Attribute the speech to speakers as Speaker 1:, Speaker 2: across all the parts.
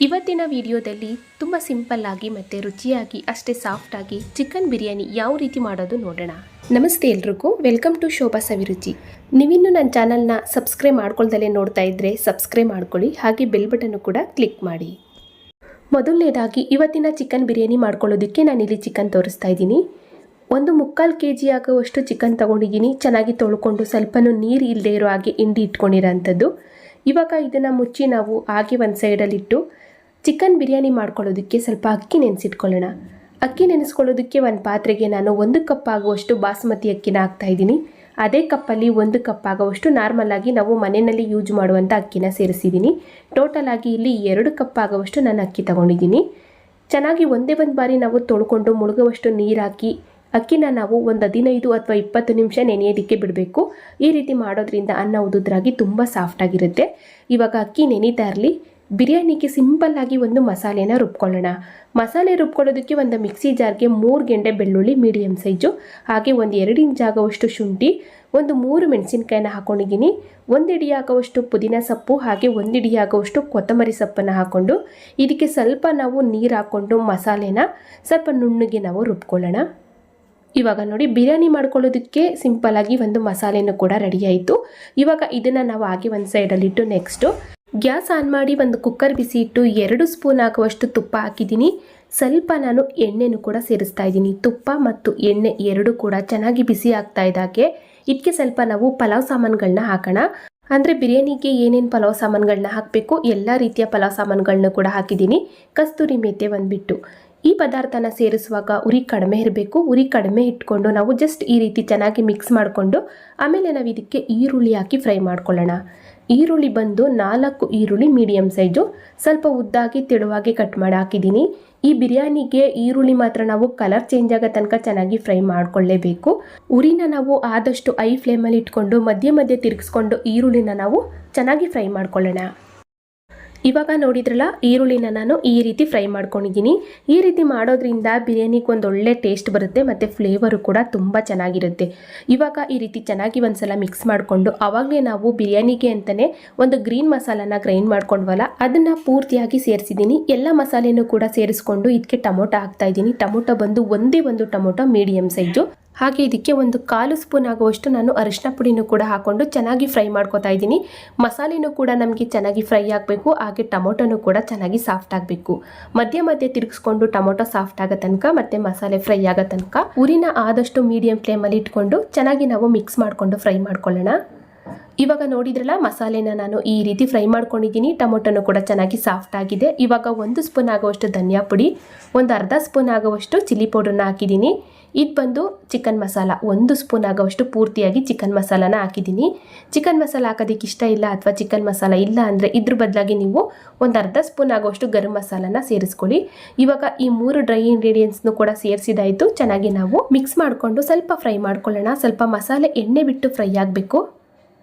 Speaker 1: ಇವತ್ತಿನ ವಿಡಿಯೋದಲ್ಲಿ ತುಂಬ ಸಿಂಪಲ್ ಆಗಿ ಮತ್ತು ರುಚಿಯಾಗಿ ಅಷ್ಟೇ ಸಾಫ್ಟ್ ಆಗಿ ಚಿಕನ್ ಬಿರಿಯಾನಿ ಯಾವ ರೀತಿ ಮಾಡೋದು ನೋಡೋಣ. ನಮಸ್ತೆ ಎಲ್ರಿಗೂ, ವೆಲ್ಕಮ್ ಟು ಶೋಭಾ ಸವಿರುಚಿ. ನೀವಿನ್ನೂ ನನ್ನ ಚಾನಲ್ನ ಸಬ್ಸ್ಕ್ರೈಬ್ ಮಾಡ್ಕೊಳ್ದಲ್ಲೇ ನೋಡ್ತಾ ಇದ್ದರೆ ಸಬ್ಸ್ಕ್ರೈಬ್ ಮಾಡ್ಕೊಳ್ಳಿ, ಹಾಗೆ ಬೆಲ್ ಬಟನ್ನು ಕೂಡ ಕ್ಲಿಕ್ ಮಾಡಿ. ಮೊದಲನೇದಾಗಿ ಇವತ್ತಿನ ಚಿಕನ್ ಬಿರಿಯಾನಿ ಮಾಡ್ಕೊಳ್ಳೋದಕ್ಕೆ ನಾನಿಲ್ಲಿ ಚಿಕನ್ ತೋರಿಸ್ತಾ ಇದ್ದೀನಿ. ಒಂದು 3/4 kg ಆಗುವಷ್ಟು ಚಿಕನ್ ತೊಗೊಂಡಿದ್ದೀನಿ. ಚೆನ್ನಾಗಿ ತೊಳ್ಕೊಂಡು ಸ್ವಲ್ಪನೂ ನೀರು ಇಲ್ಲದೆ ಇರೋ ಹಾಗೆ ಹಿಂಡಿ ಇಟ್ಕೊಂಡಿರೋಂಥದ್ದು. ಇವಾಗ ಇದನ್ನು ಮುಚ್ಚಿ ನಾವು ಹಾಗೆ ಒಂದು ಸೈಡಲ್ಲಿಟ್ಟು ಚಿಕನ್ ಬಿರಿಯಾನಿ ಮಾಡ್ಕೊಳ್ಳೋದಕ್ಕೆ ಸ್ವಲ್ಪ ಅಕ್ಕಿ ನೆನೆಸಿಟ್ಕೊಳ್ಳೋಣ. ಅಕ್ಕಿ ನೆನೆಸ್ಕೊಳ್ಳೋದಕ್ಕೆ ಒಂದು ಪಾತ್ರೆಗೆ ನಾನು 1 ಕಪ್ ಆಗುವಷ್ಟು ಬಾಸುಮತಿ ಅಕ್ಕಿನ ಹಾಕ್ತಾಯಿದ್ದೀನಿ. ಅದೇ ಕಪ್ಪಲ್ಲಿ 1 ಕಪ್ ಆಗುವಷ್ಟು ನಾರ್ಮಲಾಗಿ ನಾವು ಮನೆಯಲ್ಲಿ ಯೂಸ್ ಮಾಡುವಂಥ ಅಕ್ಕಿನ ಸೇರಿಸಿದ್ದೀನಿ. ಟೋಟಲಾಗಿ ಇಲ್ಲಿ 2 ಕಪ್ ಆಗುವಷ್ಟು ನಾನು ಅಕ್ಕಿ ತೊಗೊಂಡಿದ್ದೀನಿ. ಚೆನ್ನಾಗಿ ಒಂದೇ ಒಂದು ಬಾರಿ ನಾವು ತೊಳ್ಕೊಂಡು ಮುಳುಗುವಷ್ಟು ನೀರು ಹಾಕಿ ಅಕ್ಕಿನ ನಾವು ಒಂದು 15 ಅಥವಾ 20 ನಿಮಿಷ ನೆನೆಯೋದಕ್ಕೆ ಬಿಡಬೇಕು. ಈ ರೀತಿ ಮಾಡೋದ್ರಿಂದ ಅನ್ನ ಉದುದ್ರಾಗಿ ತುಂಬ ಸಾಫ್ಟಾಗಿರುತ್ತೆ. ಇವಾಗ ಅಕ್ಕಿ ನೆನೀತಾ ಇರಲಿ. ಬಿರಿಯಾನಿಗೆ ಸಿಂಪಲ್ಲಾಗಿ ಒಂದು ಮಸಾಲೆನ ರುಬ್ಕೊಳ್ಳೋಣ. ಮಸಾಲೆ ರುಬ್ಕೊಳ್ಳೋದಕ್ಕೆ ಒಂದು ಮಿಕ್ಸಿ ಜಾರ್ಗೆ 3 ಗೆಂಡೆ ಬೆಳ್ಳುಳ್ಳಿ ಮೀಡಿಯಮ್ ಸೈಜು, ಹಾಗೆ ಒಂದು 2 ಇಂಚ್ ಆಗುವಷ್ಟು ಶುಂಠಿ, ಒಂದು 3 ಮೆಣಸಿನ್ಕಾಯಿನ ಹಾಕ್ಕೊಂಡಿದ್ದೀನಿ. 1 ಹಿಡಿ ಆಗುವಷ್ಟು ಪುದೀನ ಸೊಪ್ಪು, ಹಾಗೆ 1 ಹಿಡಿ ಆಗುವಷ್ಟು ಕೊತ್ತಂಬರಿ ಸೊಪ್ಪನ್ನು ಹಾಕ್ಕೊಂಡು ಇದಕ್ಕೆ ಸ್ವಲ್ಪ ನಾವು ನೀರು ಹಾಕ್ಕೊಂಡು ಮಸಾಲೆನ ಸ್ವಲ್ಪ ನುಣ್ಣಗೆ ನಾವು ರುಬ್ಕೊಳ್ಳೋಣ. ಇವಾಗ ನೋಡಿ, ಬಿರಿಯಾನಿ ಮಾಡ್ಕೊಳ್ಳೋದಕ್ಕೆ ಸಿಂಪಲ್ಲಾಗಿ ಒಂದು ಮಸಾಲೆನೂ ಕೂಡ ರೆಡಿ ಆಯಿತು. ಇವಾಗ ಇದನ್ನು ನಾವು ಹಾಗೆ ಒಂದು ಸೈಡಲ್ಲಿಟ್ಟು ನೆಕ್ಸ್ಟು ಗ್ಯಾಸ್ ಆನ್ ಮಾಡಿ ಒಂದು ಕುಕ್ಕರ್ ಬಿಸಿ ಇಟ್ಟು 2 ಸ್ಪೂನ್ ಆಗುವಷ್ಟು ತುಪ್ಪ ಹಾಕಿದ್ದೀನಿ. ಸ್ವಲ್ಪ ನಾನು ಎಣ್ಣೆನೂ ಕೂಡ ಸೇರಿಸ್ತಾ ಇದ್ದೀನಿ. ತುಪ್ಪ ಮತ್ತು ಎಣ್ಣೆ ಎರಡೂ ಕೂಡ ಚೆನ್ನಾಗಿ ಬಿಸಿ ಆಗ್ತಾ ಇದ್ದಾಗೆ ಇದಕ್ಕೆ ಸ್ವಲ್ಪ ನಾವು ಪಲಾವ್ ಸಾಮಾನುಗಳನ್ನ ಹಾಕೋಣ. ಅಂದರೆ ಬಿರಿಯಾನಿಗೆ ಏನೇನು ಪಲಾವ್ ಸಾಮಾನುಗಳನ್ನ ಹಾಕಬೇಕು ಎಲ್ಲ ರೀತಿಯ ಪಲಾವ್ ಸಾಮಾನುಗಳನ್ನ ಕೂಡ ಹಾಕಿದ್ದೀನಿ. ಕಸ್ತೂರಿ ಮೇಥಿ ಬಂದುಬಿಟ್ಟು ಈ ಪದಾರ್ಥನ ಸೇರಿಸುವಾಗ ಉರಿ ಕಡಿಮೆ ಇರಬೇಕು. ಉರಿ ಕಡಿಮೆ ಇಟ್ಕೊಂಡು ನಾವು ಜಸ್ಟ್ ಈ ರೀತಿ ಚೆನ್ನಾಗಿ ಮಿಕ್ಸ್ ಮಾಡಿಕೊಂಡು ಆಮೇಲೆ ನಾವು ಇದಕ್ಕೆ ಈರುಳ್ಳಿ ಹಾಕಿ ಫ್ರೈ ಮಾಡ್ಕೊಳ್ಳೋಣ. ಈರುಳ್ಳಿ ಬಂದು 4 ಈರುಳ್ಳಿ ಮೀಡಿಯಮ್ ಸೈಜು ಸ್ವಲ್ಪ ಉದ್ದಾಗಿ ತೆಳುವಾಗಿ ಕಟ್ ಮಾಡಿ ಹಾಕಿದ್ದೀನಿ. ಈ ಬಿರಿಯಾನಿಗೆ ಈರುಳ್ಳಿ ಮಾತ್ರ ನಾವು ಕಲರ್ ಚೇಂಜ್ ಆಗೋ ತನಕ ಚೆನ್ನಾಗಿ ಫ್ರೈ ಮಾಡ್ಕೊಳ್ಳೇಬೇಕು. ಉರಿನ ನಾವು ಆದಷ್ಟು ಐ ಫ್ಲೇಮಲ್ಲಿ ಇಟ್ಕೊಂಡು ಮಧ್ಯೆ ಮಧ್ಯೆ ತಿರುಗಿಸ್ಕೊಂಡು ಈರುಳ್ಳಿನ ನಾವು ಚೆನ್ನಾಗಿ ಫ್ರೈ ಮಾಡ್ಕೊಳ್ಳೋಣ. ಇವಾಗ ನೋಡಿದ್ರಲ್ಲ, ಈರುಳ್ಳಿನ ನಾನು ಈ ರೀತಿ ಫ್ರೈ ಮಾಡ್ಕೊಂಡಿದ್ದೀನಿ. ಈ ರೀತಿ ಮಾಡೋದ್ರಿಂದ ಬಿರಿಯಾನಿಗೆ ಒಂದು ಒಳ್ಳೆ ಟೇಸ್ಟ್ ಬರುತ್ತೆ ಮತ್ತು ಫ್ಲೇವರು ಕೂಡ ತುಂಬ ಚೆನ್ನಾಗಿರುತ್ತೆ. ಇವಾಗ ಈ ರೀತಿ ಚೆನ್ನಾಗಿ ಒಂದ್ಸಲ ಮಿಕ್ಸ್ ಮಾಡಿಕೊಂಡು ಆವಾಗಲೇ ನಾವು ಬಿರಿಯಾನಿಗೆ ಅಂತಲೇ ಒಂದು ಗ್ರೀನ್ ಮಸಾಲಾನ ಗ್ರೈಂಡ್ ಮಾಡ್ಕೊಂಡ್ವಲ್ಲ ಅದನ್ನು ಪೂರ್ತಿಯಾಗಿ ಸೇರಿಸಿದ್ದೀನಿ. ಎಲ್ಲ ಮಸಾಲೆನೂ ಕೂಡ ಸೇರಿಸ್ಕೊಂಡು ಇದಕ್ಕೆ ಟೊಮೊಟೊ ಹಾಕ್ತಾಯಿದ್ದೀನಿ. ಟೊಮೊಟೊ ಬಂದು ಒಂದೇ ಒಂದು ಟೊಮೊಟೊ ಮೀಡಿಯಮ್ ಸೈಜು, ಹಾಗೆ ಇದಕ್ಕೆ ಒಂದು 1/4 ಸ್ಪೂನ್ ಆಗುವಷ್ಟು ನಾನು ಅರಿಶಿನ ಪುಡಿನೂ ಕೂಡ ಹಾಕ್ಕೊಂಡು ಚೆನ್ನಾಗಿ ಫ್ರೈ ಮಾಡ್ಕೊತಾ ಇದ್ದೀನಿ. ಮಸಾಲೆನೂ ಕೂಡ ನಮಗೆ ಚೆನ್ನಾಗಿ ಫ್ರೈ ಆಗಬೇಕು, ಹಾಗೆ ಟೊಮೊಟೊನೂ ಕೂಡ ಚೆನ್ನಾಗಿ ಸಾಫ್ಟ್ ಆಗಬೇಕು. ಮಧ್ಯೆ ಮಧ್ಯೆ ತಿರುಗಿಸ್ಕೊಂಡು ಟೊಮೊಟೊ ಸಾಫ್ಟ್ ಆಗೋ ತನಕ ಮತ್ತು ಮಸಾಲೆ ಫ್ರೈ ಆಗೋ ತನಕ ಉರಿನ ಆದಷ್ಟು ಮೀಡಿಯಂ ಫ್ಲೇಮಲ್ಲಿ ಇಟ್ಕೊಂಡು ಚೆನ್ನಾಗಿ ನಾವು ಮಿಕ್ಸ್ ಮಾಡಿಕೊಂಡು ಫ್ರೈ ಮಾಡ್ಕೊಳ್ಳೋಣ. ಇವಾಗ ನೋಡಿದ್ರಲ್ಲ, ಮಸಾಲೆನ ನಾನು ಈ ರೀತಿ ಫ್ರೈ ಮಾಡ್ಕೊಂಡಿದ್ದೀನಿ. ಟೊಮೊಟೊನೂ ಕೂಡ ಚೆನ್ನಾಗಿ ಸಾಫ್ಟ್ ಆಗಿದೆ. ಇವಾಗ 1 ಸ್ಪೂನ್ ಆಗುವಷ್ಟು ಧನಿಯಾ ಪುಡಿ, ಒಂದು ಅರ್ಧ ಸ್ಪೂನ್ ಆಗುವಷ್ಟು ಚಿಲ್ಲಿ ಪೌಡರ್ನ ಹಾಕಿದ್ದೀನಿ. ಇದು ಬಂದು ಚಿಕನ್ ಮಸಾಲ 1 ಸ್ಪೂನ್ ಆಗುವಷ್ಟು ಪೂರ್ತಿಯಾಗಿ ಚಿಕನ್ ಮಸಾಲಾನ ಹಾಕಿದ್ದೀನಿ. ಚಿಕನ್ ಮಸಾಲ ಹಾಕೋದಕ್ಕೆ ಇಷ್ಟ ಇಲ್ಲ ಅಥವಾ ಚಿಕನ್ ಮಸಾಲ ಇಲ್ಲ ಅಂದರೆ ಇದ್ರ ಬದಲಾಗಿ ನೀವು ಒಂದು ಅರ್ಧ ಸ್ಪೂನ್ ಆಗುವಷ್ಟು ಗರಂ ಮಸಾಲಾನ ಸೇರಿಸ್ಕೊಳ್ಳಿ. ಇವಾಗ ಈ 3 ಡ್ರೈ ಇಂಗ್ರೀಡಿಯೆಂಟ್ಸ್ನು ಕೂಡ ಸೇರಿಸಿದಾಯಿತು. ಚೆನ್ನಾಗಿ ನಾವು ಮಿಕ್ಸ್ ಮಾಡಿಕೊಂಡು ಸ್ವಲ್ಪ ಫ್ರೈ ಮಾಡ್ಕೊಳ್ಳೋಣ. ಸ್ವಲ್ಪ ಮಸಾಲೆ ಎಣ್ಣೆ ಬಿಟ್ಟು ಫ್ರೈ ಆಗಬೇಕು.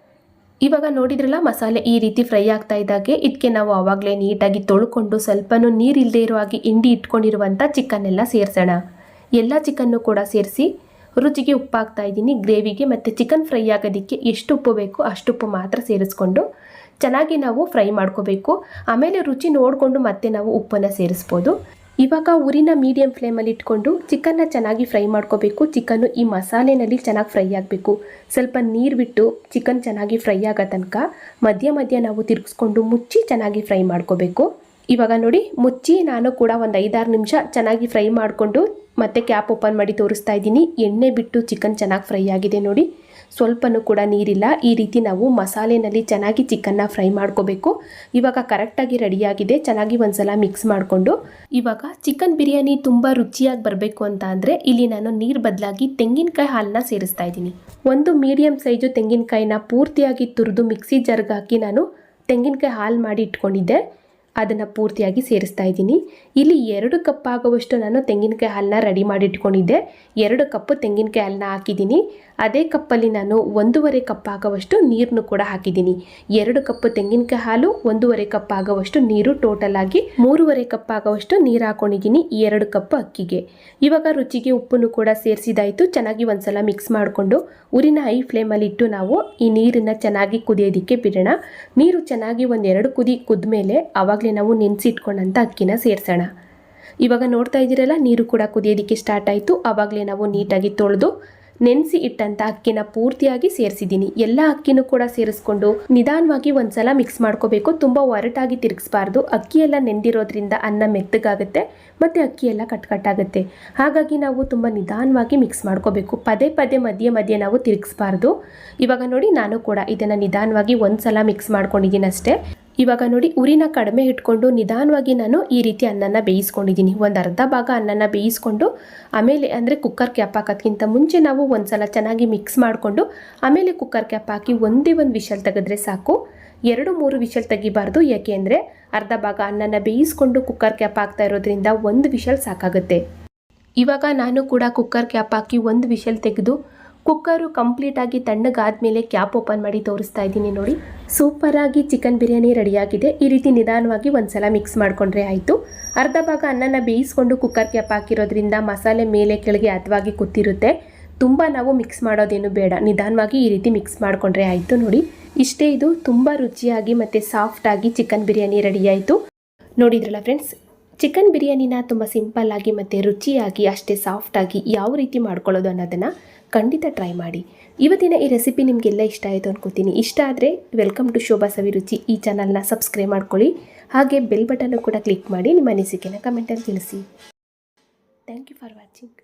Speaker 1: ಇವಾಗ ನೋಡಿದ್ರಲ್ಲ, ಮಸಾಲೆ ಈ ರೀತಿ ಫ್ರೈ ಆಗ್ತಾ ಇದ್ದಾಗೆ ಇದಕ್ಕೆ ನಾವು ಆವಾಗಲೇ ನೀಟಾಗಿ ತೊಳ್ಕೊಂಡು ಸ್ವಲ್ಪನೂ ನೀರು ಇಲ್ಲದೆ ಇರೋ ಹಾಗೆ ಹಿಂಡಿ ಇಟ್ಕೊಂಡಿರುವಂಥ ಚಿಕನ್ ಎಲ್ಲ ಸೇರಿಸೋಣ. ಎಲ್ಲ ಚಿಕನ್ನು ಕೂಡ ಸೇರಿಸಿ ರುಚಿಗೆ ಉಪ್ಪು ಹಾಕ್ತಾ ಇದ್ದೀನಿ. ಗ್ರೇವಿಗೆ ಮತ್ತು ಚಿಕನ್ ಫ್ರೈ ಆಗೋದಕ್ಕೆ ಎಷ್ಟು ಉಪ್ಪು ಬೇಕು ಅಷ್ಟು ಉಪ್ಪು ಮಾತ್ರ ಸೇರಿಸ್ಕೊಂಡು ಚೆನ್ನಾಗಿ ನಾವು ಫ್ರೈ ಮಾಡ್ಕೋಬೇಕು. ಆಮೇಲೆ ರುಚಿ ನೋಡಿಕೊಂಡು ಮತ್ತೆ ನಾವು ಉಪ್ಪನ್ನು ಸೇರಿಸ್ಬೋದು. ಇವಾಗ ಉರಿನ ಮೀಡಿಯಂ ಫ್ಲೇಮಲ್ಲಿ ಇಟ್ಕೊಂಡು ಚಿಕನ್ನ ಚೆನ್ನಾಗಿ ಫ್ರೈ ಮಾಡ್ಕೋಬೇಕು. ಚಿಕನ್ನು ಈ ಮಸಾಲೆನಲ್ಲಿ ಚೆನ್ನಾಗಿ ಫ್ರೈ ಆಗಬೇಕು. ಸ್ವಲ್ಪ ನೀರು ಬಿಟ್ಟು ಚಿಕನ್ ಚೆನ್ನಾಗಿ ಫ್ರೈ ಆಗೋ ತನಕ ಮಧ್ಯ ಮಧ್ಯ ನಾವು ತಿರುಗಿಸ್ಕೊಂಡು ಮುಚ್ಚಿ ಚೆನ್ನಾಗಿ ಫ್ರೈ ಮಾಡ್ಕೋಬೇಕು. ಇವಾಗ ನೋಡಿ, ಮುಚ್ಚಿ ನಾನು ಕೂಡ ಒಂದು 5-6 ನಿಮಿಷ ಚೆನ್ನಾಗಿ ಫ್ರೈ ಮಾಡಿಕೊಂಡು ಮತ್ತೆ ಕ್ಯಾಪ್ ಓಪನ್ ಮಾಡಿ ತೋರಿಸ್ತಾ ಇದ್ದೀನಿ. ಎಣ್ಣೆ ಬಿಟ್ಟು ಚಿಕನ್ ಚೆನ್ನಾಗಿ ಫ್ರೈ ಆಗಿದೆ ನೋಡಿ, ಸ್ವಲ್ಪನೂ ಕೂಡ ನೀರಿಲ್ಲ. ಈ ರೀತಿ ನಾವು ಮಸಾಲೆನಲ್ಲಿ ಚೆನ್ನಾಗಿ ಚಿಕನ್ನ ಫ್ರೈ ಮಾಡ್ಕೋಬೇಕು. ಇವಾಗ ಕರೆಕ್ಟಾಗಿ ರೆಡಿಯಾಗಿದೆ. ಚೆನ್ನಾಗಿ ಒಂದ್ಸಲ ಮಿಕ್ಸ್ ಮಾಡಿಕೊಂಡು ಇವಾಗ ಚಿಕನ್ ಬಿರಿಯಾನಿ ತುಂಬ ರುಚಿಯಾಗಿ ಬರಬೇಕು ಅಂತ ಅಂದರೆ ಇಲ್ಲಿ ನಾನು ನೀರು ಬದಲಾಗಿ ತೆಂಗಿನಕಾಯಿ ಹಾಲನ್ನ ಸೇರಿಸ್ತಾ ಇದ್ದೀನಿ. ಒಂದು ಮೀಡಿಯಮ್ ಸೈಜು ತೆಂಗಿನಕಾಯಿನ ಪೂರ್ತಿಯಾಗಿ ತುರಿದು ಮಿಕ್ಸಿ ಜಾರ್ಗೆ ಹಾಕಿ ನಾನು ತೆಂಗಿನಕಾಯಿ ಹಾಲು ಮಾಡಿ ಇಟ್ಕೊಂಡಿದ್ದೆ. ಅದನ್ನು ಪೂರ್ತಿಯಾಗಿ ಸೇರಿಸ್ತಾ ಇದ್ದೀನಿ. ಇಲ್ಲಿ 2 ಕಪ್ ಆಗುವಷ್ಟು ನಾನು ತೆಂಗಿನಕಾಯಿ ಹಾಲನ್ನ ರೆಡಿ ಮಾಡಿ ಇಟ್ಕೊಂಡಿದ್ದೆ. 2 ಕಪ್ ತೆಂಗಿನಕಾಯಿ ಹಾಲನ್ನ ಹಾಕಿದ್ದೀನಿ. ಅದೇ ಕಪ್ಪಲ್ಲಿ ನಾನು 1.5 ಕಪ್ ಆಗುವಷ್ಟು ನೀರನ್ನು ಕೂಡ ಹಾಕಿದ್ದೀನಿ. 2 ಕಪ್ ತೆಂಗಿನಕಾಯಿ ಹಾಲು, 1.5 ಕಪ್ ಆಗುವಷ್ಟು ನೀರು, ಟೋಟಲ್ ಆಗಿ 3.5 ಕಪ್ ಆಗುವಷ್ಟು ನೀರು ಹಾಕೊಂಡಿದ್ದೀನಿ 2 ಕಪ್ ಅಕ್ಕಿಗೆ. ಇವಾಗ ರುಚಿಗೆ ಉಪ್ಪನ್ನು ಕೂಡ ಸೇರಿಸಿದಾಯಿತು. ಚೆನ್ನಾಗಿ ಒಂದ್ಸಲ ಮಿಕ್ಸ್ ಮಾಡಿಕೊಂಡು ಉರಿನ ಹೈ ಫ್ಲೇಮಲ್ಲಿ ಇಟ್ಟು ನಾವು ಈ ನೀರನ್ನು ಚೆನ್ನಾಗಿ ಕುದಿಯೋದಕ್ಕೆ ಬಿಡೋಣ. ನೀರು ಚೆನ್ನಾಗಿ 1-2 ಕುದಿ ಕುದ್ಮೇಲೆ ಆವಾಗಲೇ ಆವಾಗಲೇ ನಾವು ನೆನೆಸಿಟ್ಕೊಂಡಂಥ ಅಕ್ಕಿನ ಸೇರಿಸೋಣ. ಇವಾಗ ನೋಡ್ತಾ ಇದ್ದೀರಲ್ಲ, ನೀರು ಕೂಡ ಕುದಿಯೋದಕ್ಕೆ ಸ್ಟಾರ್ಟ್ ಆಯಿತು. ಆವಾಗಲೇ ನಾವು ನೀಟಾಗಿ ತೊಳೆದು ನೆನೆಸಿ ಇಟ್ಟಂಥ ಅಕ್ಕಿನ ಪೂರ್ತಿಯಾಗಿ ಸೇರಿಸಿದ್ದೀನಿ. ಎಲ್ಲ ಅಕ್ಕಿನೂ ಕೂಡ ಸೇರಿಸ್ಕೊಂಡು ನಿಧಾನವಾಗಿ ಒಂದ್ಸಲ ಮಿಕ್ಸ್ ಮಾಡ್ಕೋಬೇಕು. ತುಂಬ ಒರಟಾಗಿ ತಿರುಗಿಸ್ಬಾರ್ದು. ಅಕ್ಕಿ ಎಲ್ಲ ನೆಂದಿರೋದ್ರಿಂದ ಅನ್ನ ಮೆತ್ತಗಾಗುತ್ತೆ ಮತ್ತು ಅಕ್ಕಿ ಎಲ್ಲ ಕಟ್ಕಟ್ಟಾಗುತ್ತೆ. ಹಾಗಾಗಿ ನಾವು ತುಂಬ ನಿಧಾನವಾಗಿ ಮಿಕ್ಸ್ ಮಾಡ್ಕೋಬೇಕು. ಪದೇ ಪದೇ ಮಧ್ಯೆ ಮಧ್ಯೆ ನಾವು ತಿರುಗಿಸ್ಬಾರ್ದು. ಇವಾಗ ನೋಡಿ, ನಾನು ಕೂಡ ಇದನ್ನು ನಿಧಾನವಾಗಿ ಒಂದ್ಸಲ ಮಿಕ್ಸ್ ಮಾಡ್ಕೊಂಡಿದ್ದೀನಿ ಅಷ್ಟೇ. ಇವಾಗ ನೋಡಿ, ಉರಿನ ಕಡಿಮೆ ಇಟ್ಕೊಂಡು ನಿಧಾನವಾಗಿ ನಾನು ಈ ರೀತಿ ಅನ್ನನ ಬೇಯಿಸ್ಕೊಂಡಿದ್ದೀನಿ. ಒಂದು ಅರ್ಧ ಭಾಗ ಅನ್ನನ ಬೇಯಿಸ್ಕೊಂಡು ಆಮೇಲೆ ಅಂದರೆ ಕುಕ್ಕರ್ ಕ್ಯಾಪ್ ಹಾಕೋದ್ಕಿಂತ ಮುಂಚೆ ನಾವು ಒಂದ್ಸಲ ಚೆನ್ನಾಗಿ ಮಿಕ್ಸ್ ಮಾಡಿಕೊಂಡು ಆಮೇಲೆ ಕುಕ್ಕರ್ ಕ್ಯಾಪ್ ಹಾಕಿ ಒಂದೇ ಒಂದು ವಿಷಲ್ ತೆಗೆದ್ರೆ ಸಾಕು. 2-3 ವಿಷಲ್ ತೆಗಿಬಾರ್ದು. ಯಾಕೆ ಅಂದರೆ ಅರ್ಧ ಭಾಗ ಅನ್ನನ ಬೇಯಿಸ್ಕೊಂಡು ಕುಕ್ಕರ್ ಕ್ಯಾಪ್ ಹಾಕ್ತಾ ಇರೋದ್ರಿಂದ ಒಂದು ವಿಷಲ್ ಸಾಕಾಗುತ್ತೆ. ಇವಾಗ ನಾನು ಕೂಡ ಕುಕ್ಕರ್ ಕ್ಯಾಪ್ ಹಾಕಿ ಒಂದು ವಿಷಲ್ ತೆಗೆದು ಕುಕ್ಕರು ಕಂಪ್ಲೀಟಾಗಿ ತಣ್ಣಗಾದ್ಮೇಲೆ ಕ್ಯಾಪ್ ಓಪನ್ ಮಾಡಿ ತೋರಿಸ್ತಾ ಇದ್ದೀನಿ. ನೋಡಿ, ಸೂಪರಾಗಿ ಚಿಕನ್ ಬಿರಿಯಾನಿ ರೆಡಿಯಾಗಿದೆ. ಈ ರೀತಿ ನಿಧಾನವಾಗಿ ಒಂದ್ಸಲ ಮಿಕ್ಸ್ ಮಾಡಿಕೊಂಡ್ರೆ ಆಯಿತು. ಅರ್ಧ ಭಾಗ ಅನ್ನನ ಬೇಯಿಸ್ಕೊಂಡು ಕುಕ್ಕರ್ ಕ್ಯಾಪ್ ಹಾಕಿರೋದ್ರಿಂದ ಮಸಾಲೆ ಮೇಲೆ ಕೆಳಗೆ ಹದವಾಗಿ ಕೂತಿರುತ್ತೆ. ತುಂಬ ನಾವು ಮಿಕ್ಸ್ ಮಾಡೋದೇನು ಬೇಡ, ನಿಧಾನವಾಗಿ ಈ ರೀತಿ ಮಿಕ್ಸ್ ಮಾಡಿಕೊಂಡ್ರೆ ಆಯಿತು. ನೋಡಿ, ಇಷ್ಟೇ, ಇದು ತುಂಬ ರುಚಿಯಾಗಿ ಮತ್ತು ಸಾಫ್ಟಾಗಿ ಚಿಕನ್ ಬಿರಿಯಾನಿ ರೆಡಿಯಾಯಿತು. ನೋಡಿದ್ರಲ್ಲ ಫ್ರೆಂಡ್ಸ್, ಚಿಕನ್ ಬಿರಿಯಾನಿನ ತುಂಬ ಸಿಂಪಲ್ಲಾಗಿ ಮತ್ತು ರುಚಿಯಾಗಿ ಅಷ್ಟೇ ಸಾಫ್ಟಾಗಿ ಯಾವ ರೀತಿ ಮಾಡ್ಕೊಳ್ಳೋದು ಅನ್ನೋದನ್ನು ಖಂಡಿತ ಟ್ರೈ ಮಾಡಿ. ಇವತ್ತಿನ ಈ ರೆಸಿಪಿ ನಿಮಗೆಲ್ಲ ಇಷ್ಟ ಆಯಿತು ಅನ್ಕೋತೀನಿ. ಇಷ್ಟ ಆದರೆ ವೆಲ್ಕಮ್ ಟು ಶೋಭಾ ಸವಿರುಚಿ ಈ ಚಾನಲ್ನ ಸಬ್ಸ್ಕ್ರೈಬ್ ಮಾಡ್ಕೊಳ್ಳಿ. ಹಾಗೆ ಬೆಲ್ ಬಟನ್ನು ಕೂಡ ಕ್ಲಿಕ್ ಮಾಡಿ ನಿಮ್ಮ ಅನಿಸಿಕೆನ ಕಮೆಂಟಲ್ಲಿ ತಿಳಿಸಿ. Thank you for watching.